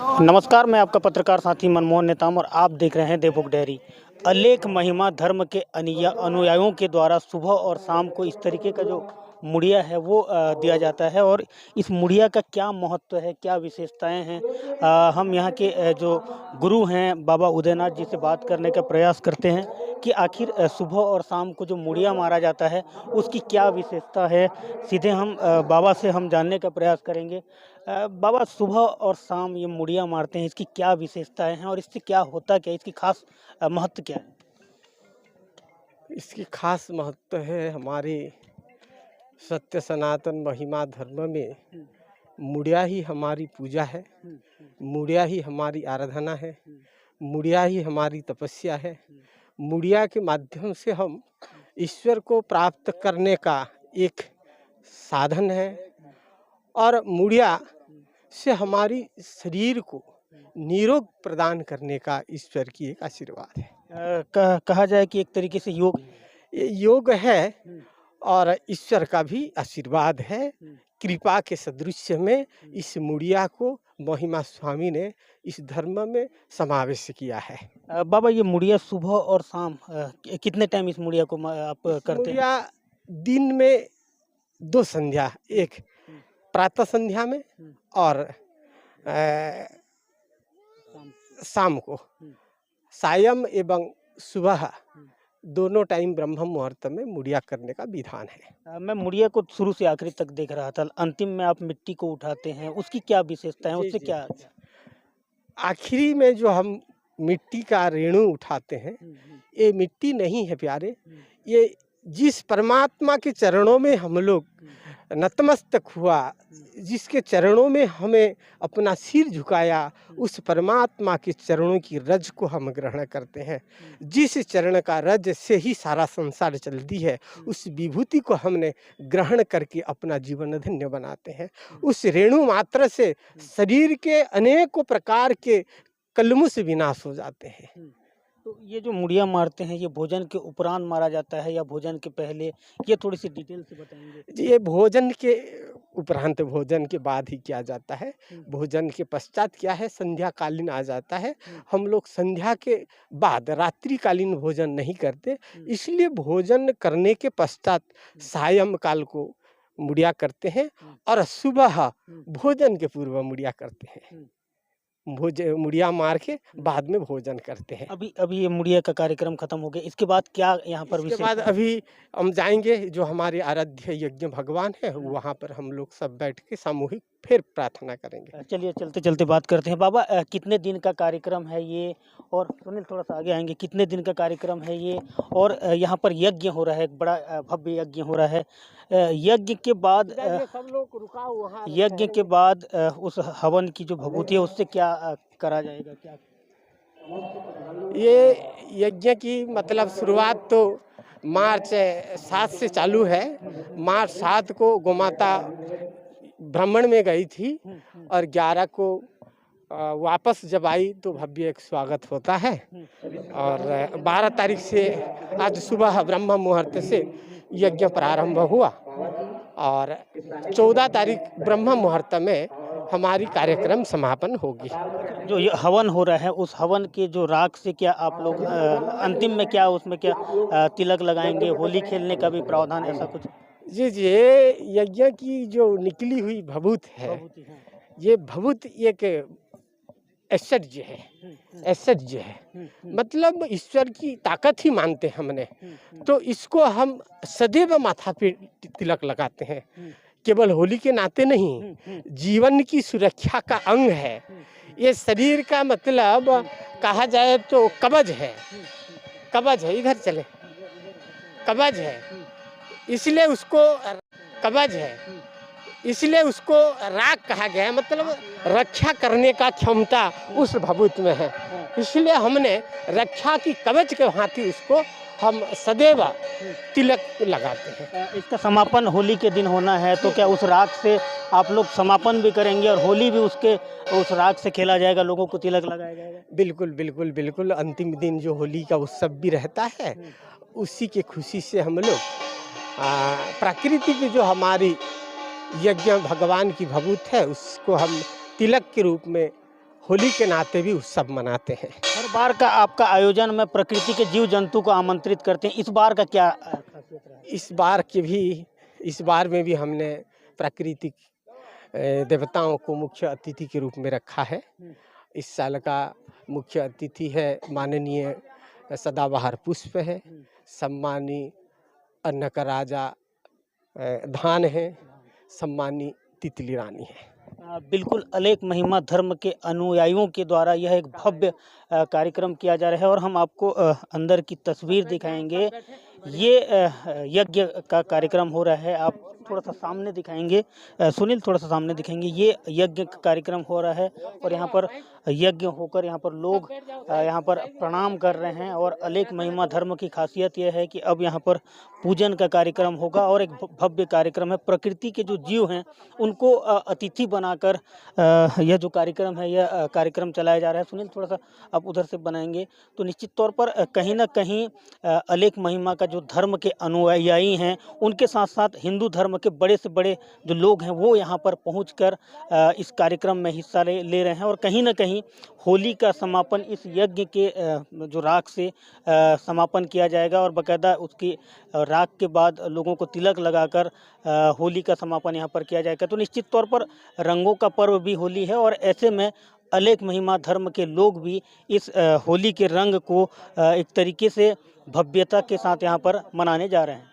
नमस्कार, मैं आपका पत्रकार साथी मनमोहन नेताम और आप देख रहे हैं देवभोग डायरी। अलेख महिमा धर्म के अनुयायियों के द्वारा सुबह और शाम को इस तरीके का जो मुड़िया है वो दिया जाता है और इस मुड़िया का क्या महत्व है, क्या विशेषताएं हैं, हम यहाँ के जो गुरु हैं बाबा उदयनाथ जी से बात करने का प्रयास करते हैं कि आखिर सुबह और शाम को जो मुड़िया मारा जाता है उसकी क्या विशेषता है। सीधे हम बाबा से हम जानने का प्रयास करेंगे। बाबा, सुबह और शाम ये मुड़िया मारते हैं, इसकी क्या विशेषताएं हैं और इससे क्या होता क्या है, इसकी खास महत्व क्या है? इसकी खास महत्व है हमारे सत्य सनातन महिमा धर्म में। मुड़िया ही हमारी पूजा है, मुड़िया ही हमारी आराधना है, मुड़िया ही हमारी तपस्या है। मुड़िया के माध्यम से हम ईश्वर को प्राप्त करने का एक साधन है और मुड़िया से हमारी शरीर को निरोग प्रदान करने का ईश्वर की एक आशीर्वाद है। कहा जाए कि एक तरीके से योग ये योग है और ईश्वर का भी आशीर्वाद है। कृपा के सदृश्य में इस मुड़िया को महिमा स्वामी ने इस धर्म में समावेश किया है। बाबा, ये मुड़िया सुबह और शाम कितने टाइम इस मुड़िया को आप करते हैं? मुड़िया दिन में 2 संध्या, एक प्रातः संध्या में और शाम को, सायं एवं सुबह दोनों टाइम ब्रह्म मुहूर्त में मुड़िया करने का विधान है। मैं मुड़िया को शुरू से आखिरी तक देख रहा था। अंतिम में आप मिट्टी को उठाते हैं, उसकी क्या विशेषता है, उससे क्या? आखिरी में जो हम मिट्टी का रेणु उठाते हैं, ये मिट्टी नहीं है प्यारे, ये जिस परमात्मा के चरणों में हम लोग नतमस्तक हुआ, जिसके चरणों में हमें अपना सिर झुकाया, उस परमात्मा के चरणों की रज को हम ग्रहण करते हैं। जिस चरण का रज से ही सारा संसार चलती है, उस विभूति को हमने ग्रहण करके अपना जीवन धन्य बनाते हैं। उस रेणु मात्र से शरीर के अनेकों प्रकार के कलमुष विनाश हो जाते हैं। तो ये जो मुड़िया मारते हैं, ये भोजन के उपरांत मारा जाता है या भोजन के पहले, ये थोड़ी सी डिटेल से बताएंगे? जी, ये भोजन के उपरांत, भोजन के बाद ही किया जाता है। भोजन के पश्चात क्या है, संध्या कालीन आ जाता है। हम लोग संध्या के बाद रात्रिकालीन भोजन नहीं करते, इसलिए भोजन करने के पश्चात सायं काल को मुड़िया करते हैं और सुबह भोजन के पूर्व मुड़िया करते हैं। मुड़िया मार के बाद में भोजन करते हैं। अभी ये मुड़िया का कार्यक्रम खत्म हो गया, इसके बाद क्या यहाँ पर इसके बाद अभी हम जाएंगे, जो हमारे आराध्य यज्ञ भगवान है वहाँ पर हम लोग सब बैठ के सामूहिक फिर प्रार्थना करेंगे। चलिए चलते चलते बात करते हैं। बाबा, कितने दिन का कार्यक्रम है ये? और सुनील, थोड़ा सा आगे आएंगे, कितने दिन का कार्यक्रम है ये? और यहाँ पर यज्ञ हो रहा है, एक बड़ा भव्य यज्ञ हो रहा है। यज्ञ के बाद सब लोग रुका हुआ, यज्ञ के बाद उस हवन की जो भभूति है उससे क्या करा जाएगा, क्या? ये यज्ञ की मतलब शुरुआत तो मार्च 7 से चालू है। मार्च 7 को गोमाता भ्रमण में गई थी और 11 को वापस जब आई तो भव्य एक स्वागत होता है। और 12 तारीख से आज सुबह ब्रह्म मुहूर्त से यज्ञ प्रारंभ हुआ और 14 तारीख ब्रह्म मुहूर्त में हमारी कार्यक्रम समापन होगी। जो ये हवन हो रहा है, उस हवन के जो राख से क्या आप लोग अंतिम में क्या उसमें क्या तिलक लगाएंगे? होली खेलने का भी प्रावधान, ऐसा कुछ? जी जी, ये यज्ञ की जो निकली हुई भभूत है, ये भभूत एक ऐश्वर्य है, ऐश्वर्य है, मतलब ईश्वर की ताकत ही मानते हैं हमने। तो इसको हम सदैव माथा पे तिलक लगाते हैं, केवल होली के नाते नहीं, जीवन की सुरक्षा का अंग है। ये शरीर का मतलब कहा जाए तो कवच है, कवच है, इधर चले, कवच है, इसलिए उसको कवच है, इसलिए उसको राख कहा गया है, मतलब रक्षा करने का क्षमता उस भभूत में है। इसलिए हमने रक्षा की कवच के भांति उसको हम सदैव तिलक लगाते हैं। इसका समापन होली के दिन होना है, तो क्या उस राख से आप लोग समापन भी करेंगे और होली भी उस राख से खेला जाएगा, लोगों को तिलक लगाया जाएगा? बिल्कुल बिल्कुल बिल्कुल, अंतिम दिन जो होली का उत्सव भी रहता है, उसी के खुशी से हम लोग प्रकृति की जो हमारी यज्ञ भगवान की भभूत है उसको हम तिलक के रूप में होली के नाते भी उत्सव मनाते हैं। हर बार का आपका आयोजन में प्रकृति के जीव जंतु को आमंत्रित करते हैं, इस बार का क्या खासियत रहा? इस बार में भी हमने प्राकृतिक देवताओं को मुख्य अतिथि के रूप में रखा है। इस साल का मुख्य अतिथि है माननीय सदाबहार पुष्प है, सम्मानी अन्न का राजा धान है, सम्मानी तितली रानी है। बिल्कुल अलेख महिमा धर्म के अनुयायियों के द्वारा यह एक भव्य कार्यक्रम किया जा रहा है और हम आपको अंदर की तस्वीर दिखाएंगे। ये यज्ञ का कार्यक्रम हो रहा है, आप थोड़ा सा सामने दिखाएंगे, सुनील थोड़ा सा सामने दिखाएंगे। ये यज्ञ का कार्यक्रम हो रहा है और यहाँ पर यज्ञ होकर यहाँ पर लोग यहाँ पर प्रणाम कर रहे हैं और अलेख महिमा धर्म की खासियत यह है कि अब यहाँ पर पूजन का कार्यक्रम होगा और एक भव्य कार्यक्रम है। प्रकृति के जो जीव हैं उनको अतिथि बनाकर यह जो कार्यक्रम है यह कार्यक्रम चलाया जा रहा है। सुनील थोड़ा सा आप उधर से बनाएंगे तो निश्चित तौर पर कहीं ना कहीं अलेख महिमा का जो धर्म के अनुयायी हैं उनके साथ साथ हिंदू धर्म के बड़े से बड़े जो लोग हैं वो यहाँ पर पहुँचकर इस कार्यक्रम में हिस्सा ले रहे हैं और कहीं ना कहीं होली का समापन इस यज्ञ के जो राख से समापन किया जाएगा और बाकायदा उसकी राख के बाद लोगों को तिलक लगाकर होली का समापन यहाँ पर किया जाएगा। तो निश्चित तौर पर रंगों का पर्व भी होली है और ऐसे में अलेख महिमा धर्म के लोग भी इस होली के रंग को एक तरीके से भव्यता के साथ यहाँ पर मनाने जा रहे हैं।